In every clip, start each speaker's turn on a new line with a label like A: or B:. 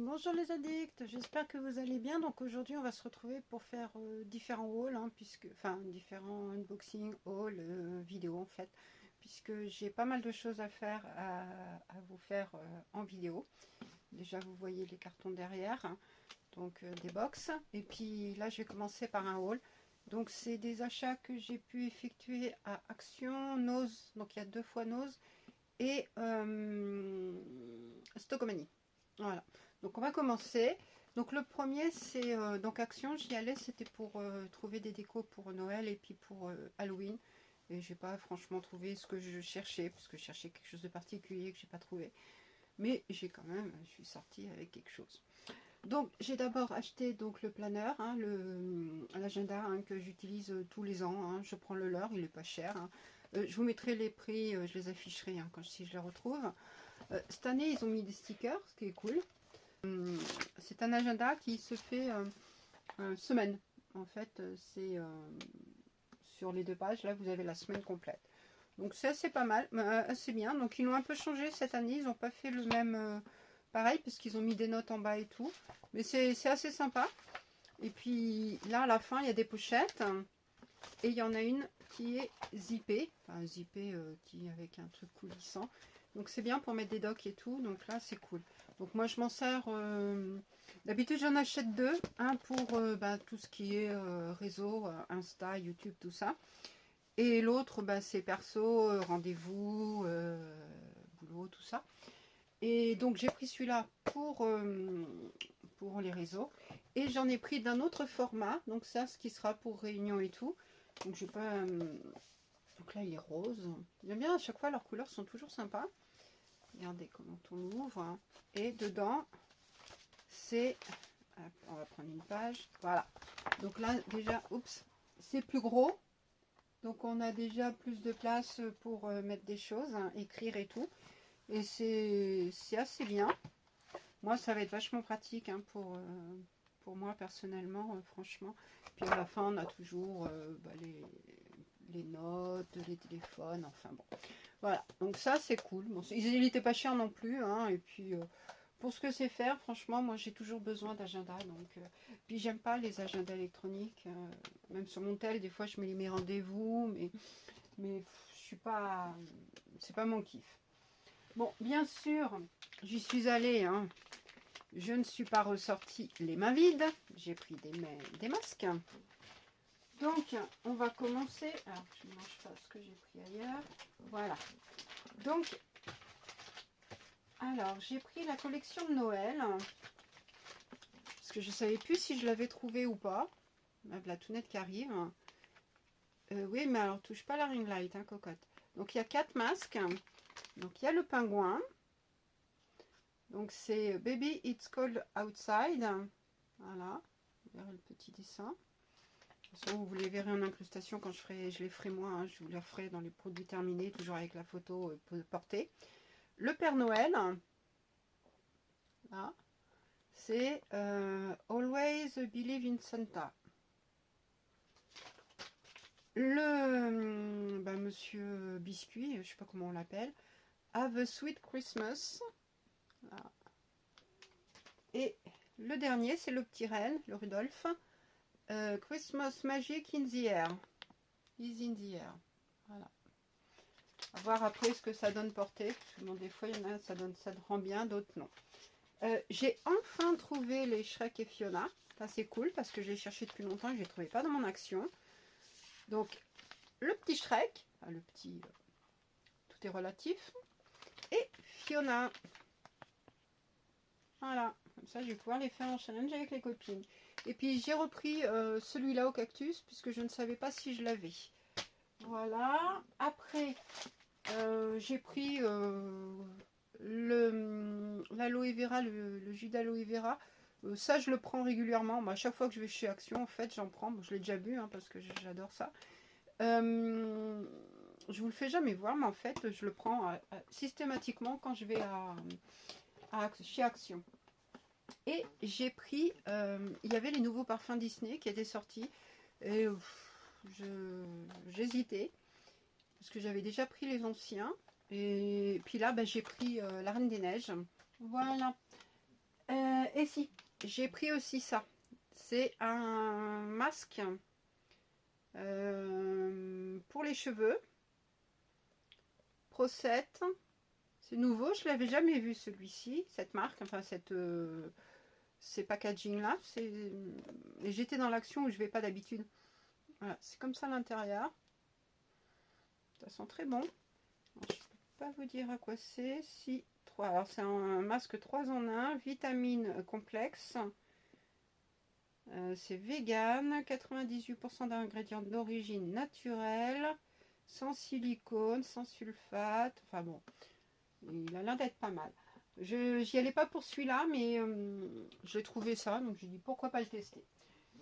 A: Bonjour les addicts, j'espère que vous allez bien. Donc aujourd'hui on va se retrouver pour faire différents hauls, différents unboxing, hauls, vidéos en fait, puisque j'ai pas mal de choses à faire, à vous faire en vidéo. Déjà vous voyez les cartons derrière, hein, donc des box. Et puis là je vais commencer par un haul. Donc c'est des achats que j'ai pu effectuer à Action, Nose, donc il y a 2 fois Nose, et Stockomanie. Voilà, donc on va commencer. Donc le premier c'est donc Action, j'y allais, c'était pour trouver des décos pour Noël et puis pour Halloween. Et j'ai pas franchement trouvé ce que je cherchais, parce que je cherchais quelque chose de particulier que j'ai pas trouvé. Mais j'ai quand même, je suis sortie avec quelque chose. Donc j'ai d'abord acheté donc le planeur, hein, l'agenda hein, que j'utilise tous les ans. Hein. Je prends le leur, il est pas cher. Hein. Je vous mettrai les prix, je les afficherai hein, si je les retrouve. Cette année ils ont mis des stickers, ce qui est cool. C'est un agenda qui se fait semaine. En fait, c'est sur les 2 pages, là vous avez la semaine complète. Donc c'est assez pas mal, assez bien. Donc ils l'ont un peu changé cette année, ils n'ont pas fait le même pareil, parce qu'ils ont mis des notes en bas et tout. Mais c'est assez sympa. Et puis là à la fin il y a des pochettes. Et il y en a une qui est zippée, enfin zippée qui avec un truc coulissant. Donc c'est bien pour mettre des docks et tout, donc là c'est cool. Donc moi je m'en sers, d'habitude j'en achète 2, un pour tout ce qui est réseau, Insta, YouTube, tout ça. Et l'autre c'est perso, rendez-vous, boulot, tout ça. Et donc j'ai pris celui-là pour les réseaux. Et j'en ai pris d'un autre format, donc ça ce qui sera pour réunion et tout. Donc je vais pas... donc là il est rose. J'aime bien, à chaque fois leurs couleurs sont toujours sympas. Regardez comment on ouvre. Hein. Et dedans, c'est... on va prendre une page. Voilà. Donc là déjà, oups, c'est plus gros. Donc on a déjà plus de place pour mettre des choses, hein, écrire et tout. Et c'est assez bien. Moi ça va être vachement pratique hein, pour moi personnellement, franchement. Puis à la fin on a toujours les notes, les téléphones, enfin bon. Voilà, donc ça c'est cool. Bon, il n'était pas cher non plus. Hein, et puis pour ce que c'est faire, franchement, moi j'ai toujours besoin d'agenda. Donc, puis j'aime pas les agendas électroniques. Même sur mon tel, des fois je mets mes rendez-vous, mais je suis pas. C'est pas mon kiff. Bon, bien sûr, j'y suis allée. Hein. Je ne suis pas ressortie les mains vides. J'ai pris des masques. Donc, on va commencer. Alors, je ne mange pas ce que j'ai pris ailleurs. Voilà. Donc, alors, j'ai pris la collection de Noël. Parce que je ne savais plus si je l'avais trouvée ou pas. La tounette qui arrive. Oui, mais alors, touche pas la ring light, hein, cocotte. Donc, il y a 4 masques. Donc, il y a le pingouin. Donc, c'est Baby It's Cold Outside. Voilà. Vous verrez le petit dessin. De toute façon, vous les verrez en incrustation quand je les ferai moi. Hein, je vous les referai dans les produits terminés, toujours avec la photo portée. Le Père Noël, là, c'est Always Believe in Santa. Le Monsieur Biscuit, je ne sais pas comment on l'appelle, Have a Sweet Christmas. Là. Et le dernier, c'est le petit renne, le Rudolph. Christmas Magic in the Air. Is in the Air. Voilà. À voir après ce que ça donne portée. Bon, des fois, il y en a, ça rend bien, d'autres non. J'ai enfin trouvé les Shrek et Fiona. Ça, c'est cool parce que j'ai cherché depuis longtemps et je ne les trouvais pas dans mon action. Donc, le petit Shrek, enfin, le petit, tout est relatif. Et Fiona. Voilà, comme ça, je vais pouvoir les faire en challenge avec les copines. Et puis, j'ai repris celui-là au cactus puisque je ne savais pas si je l'avais. Voilà. Après, j'ai pris l'aloe vera, le jus d'aloe vera. Ça, je le prends régulièrement. À chaque fois que je vais chez Action, en fait, j'en prends. Bon, je l'ai déjà bu hein, parce que j'adore ça. Je vous le fais jamais voir, mais en fait, je le prends systématiquement quand je vais chez Action. Et j'ai pris, il y avait les nouveaux parfums Disney qui étaient sortis. Et j'hésitais parce que j'avais déjà pris les anciens. Et puis là, j'ai pris la Reine des Neiges. Voilà. Et si, j'ai pris aussi ça. C'est un masque pour les cheveux. Pro 7. C'est nouveau, je l'avais jamais vu celui-ci, cette marque, enfin ces packaging là. Et j'étais dans l'action où je vais pas d'habitude. Voilà, c'est comme ça à l'intérieur. Ça sent très bon. Alors, je peux pas vous dire à quoi c'est. Si, 3. Alors c'est un masque 3 en 1, vitamine complexe. C'est vegan, 98% d'ingrédients d'origine naturelle, sans silicone, sans sulfate. Enfin bon, il a l'air d'être pas mal. J'y allais pas pour celui-là, mais j'ai trouvé ça, donc j'ai dit pourquoi pas le tester.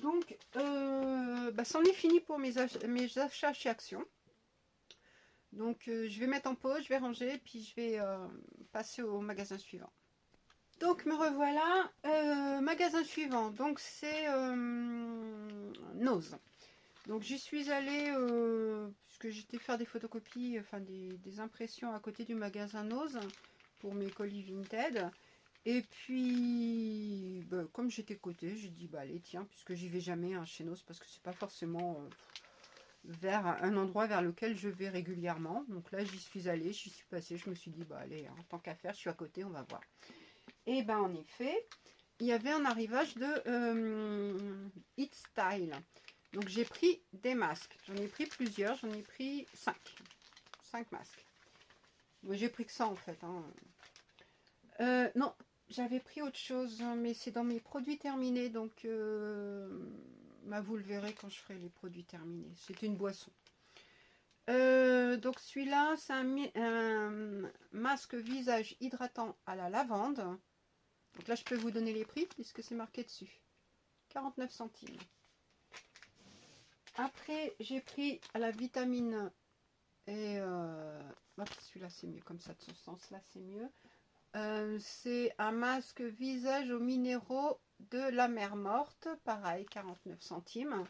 A: Donc, c'en est fini pour mes achats chez Action. Donc, je vais mettre en pause, je vais ranger, puis je vais passer au magasin suivant. Donc, me revoilà. Magasin suivant, donc c'est Nose. Donc, j'y suis allée, puisque j'étais faire des photocopies, enfin des impressions à côté du magasin Nose pour mes colis Vinted. Et puis, comme j'étais côté, j'ai dit, allez, tiens, puisque j'y vais jamais chez Nose, parce que c'est pas forcément vers un endroit vers lequel je vais régulièrement. Donc là, j'y suis allée, j'y suis passée, je me suis dit, allez, en tant qu'à faire, je suis à côté, on va voir. Et en effet, il y avait un arrivage de It Style. Donc j'ai pris des masques. J'en ai pris plusieurs, j'en ai pris 5. 5 masques. Moi, j'ai pris que ça en fait. Non, j'avais pris autre chose, mais c'est dans mes produits terminés. Donc vous le verrez quand je ferai les produits terminés. C'est une boisson. Donc celui-là, c'est un masque visage hydratant à la lavande. Donc là, je peux vous donner les prix puisque c'est marqué dessus. 49 centimes. Après, j'ai pris à la vitamine et celui-là, c'est mieux comme ça, de ce sens-là, c'est mieux. C'est un masque visage aux minéraux de la mer morte. Pareil, 49 centimes.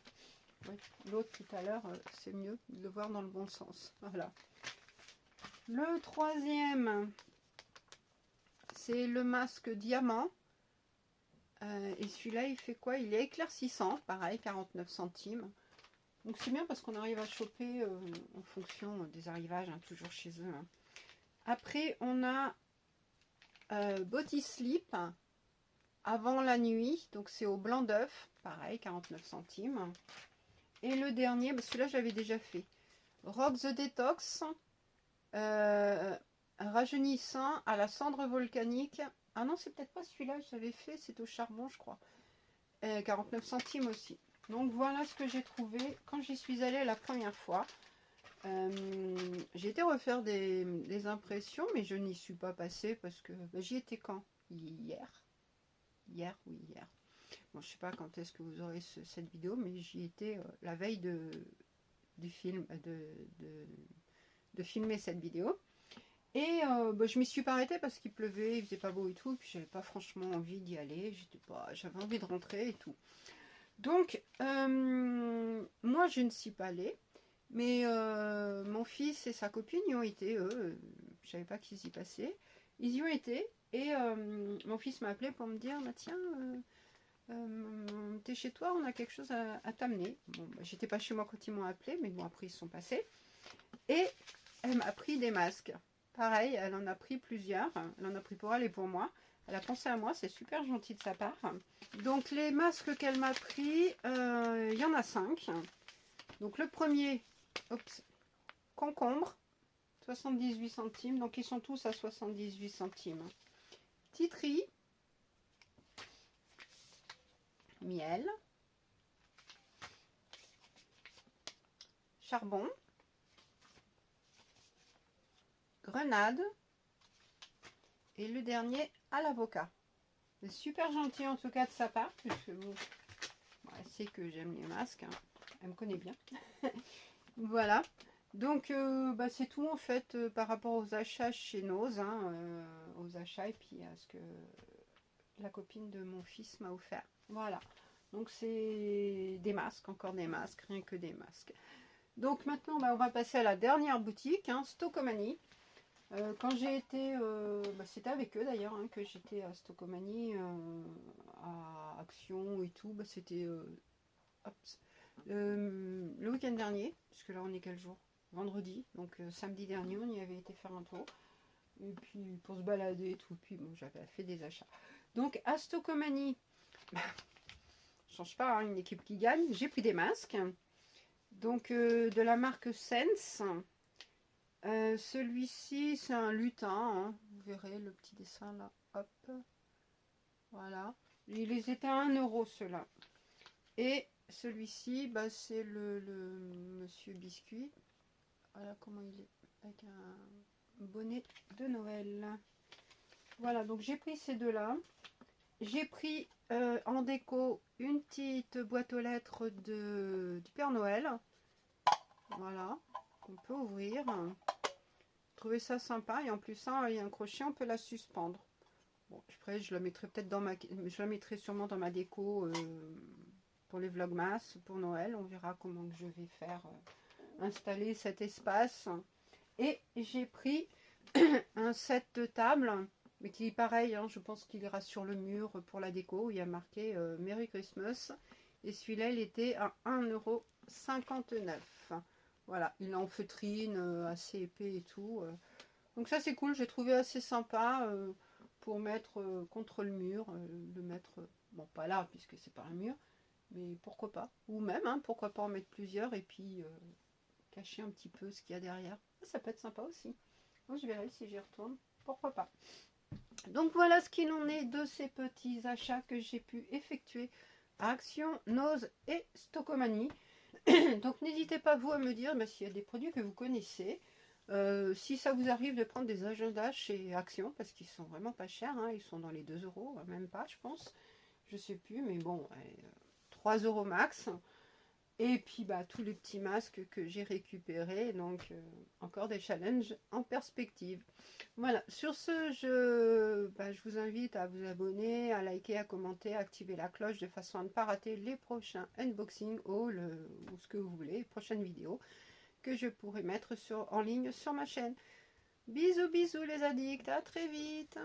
A: Oui, l'autre tout à l'heure, c'est mieux de le voir dans le bon sens. Voilà. Le troisième, c'est le masque diamant. Et celui-là, il fait quoi? Il est éclaircissant, pareil, 49 centimes. Donc c'est bien parce qu'on arrive à choper en fonction des arrivages, toujours chez eux. Après, on a Body Sleep avant la nuit. Donc c'est au blanc d'œuf, pareil, 49 centimes. Et le dernier, celui-là, je l'avais déjà fait. Rock the Detox. Rajeunissant à la cendre volcanique. Ah non, c'est peut-être pas celui-là que j'avais fait, c'est au charbon, je crois. 49 centimes aussi. Donc voilà ce que j'ai trouvé quand j'y suis allée la première fois. J'ai été refaire des impressions, mais je n'y suis pas passée parce que j'y étais quand? Hier. Hier, oui, hier. Bon, je sais pas quand est-ce que vous aurez cette vidéo, mais j'y étais la veille du film, de filmer cette vidéo. Et je m'y suis pas arrêtée parce qu'il pleuvait, il faisait pas beau et tout, et puis j'avais pas franchement envie d'y aller, j'avais envie de rentrer et tout. Donc moi je ne suis pas allée, mais mon fils et sa copine y ont été, eux, je savais pas qu'ils y passaient, ils y ont été, et mon fils m'a appelé pour me dire, tiens, t'es chez toi, on a quelque chose à t'amener. Bon, j'étais pas chez moi quand ils m'ont appelé, mais bon, après ils sont passés, et elle m'a pris des masques. Pareil, elle en a pris plusieurs. Elle en a pris pour elle et pour moi. Elle a pensé à moi, c'est super gentil de sa part. Donc les masques qu'elle m'a pris, il y en a 5. Donc le premier, concombre, 78 centimes. Donc ils sont tous à 78 centimes. Titri, miel, charbon, grenade et le dernier à l'avocat. C'est super gentil en tout cas de sa part, puisque bon, elle sait que j'aime les masques, elle me connaît bien. Voilà, donc c'est tout en fait par rapport aux achats chez Nose, aux achats et puis à ce que la copine de mon fils m'a offert. Voilà, donc c'est des masques, encore des masques, rien que des masques. Donc maintenant on va passer à la dernière boutique, Stockomanie. Quand j'ai été, c'était avec eux d'ailleurs, hein, que j'étais à Stocomanie, à Action et tout, c'était le week-end dernier, puisque là on est quel jour? Vendredi, donc samedi dernier on y avait été faire un tour, et puis pour se balader et tout, puis bon j'avais fait des achats. Donc à Stocomanie, change pas, hein, une équipe qui gagne, j'ai pris des masques, donc de la marque Sense. Celui-ci, c'est un lutin, hein. Vous verrez le petit dessin là, hop, voilà. Il étaient à 1 euro ceux-là. Et celui-ci, c'est le Monsieur Biscuit. Voilà comment il est, avec un bonnet de Noël. Voilà, donc j'ai pris ces deux-là. J'ai pris en déco une petite boîte aux lettres du Père Noël. Voilà, qu'on peut ouvrir. Trouvé ça sympa, et en plus ça, il y a un crochet, on peut la suspendre. Bon, après je la mettrai peut-être je la mettrai sûrement dans ma déco pour les vlogmas pour Noël. On verra comment je vais faire installer cet espace. Et j'ai pris un set de table, mais qui est pareil, hein, je pense qu'il ira sur le mur pour la déco, où il y a marqué Merry Christmas, et celui-là il était à 1,59 €. Voilà, il est en feutrine, assez épais et tout. Donc ça c'est cool, j'ai trouvé assez sympa pour mettre contre le mur, le mettre, bon pas là puisque c'est pas un mur, mais pourquoi pas. Ou même, hein, pourquoi pas en mettre plusieurs et puis cacher un petit peu ce qu'il y a derrière. Ça peut être sympa aussi. Donc je verrai si j'y retourne, pourquoi pas. Donc voilà ce qu'il en est de ces petits achats que j'ai pu effectuer à Action, Nose et Stocomanie. Donc n'hésitez pas vous à me dire s'il y a des produits que vous connaissez. Si ça vous arrive de prendre des agendas chez Action, parce qu'ils sont vraiment pas chers, hein, ils sont dans les 2 €, même pas je pense, je sais plus, mais bon, 3 € max. Et puis tous les petits masques que j'ai récupérés, donc encore des challenges en perspective. Voilà, sur ce, je vous invite à vous abonner, à liker, à commenter, à activer la cloche de façon à ne pas rater les prochains unboxing haul ou ce que vous voulez, les prochaines vidéos que je pourrai mettre en ligne sur ma chaîne. Bisous bisous les addicts, à très vite.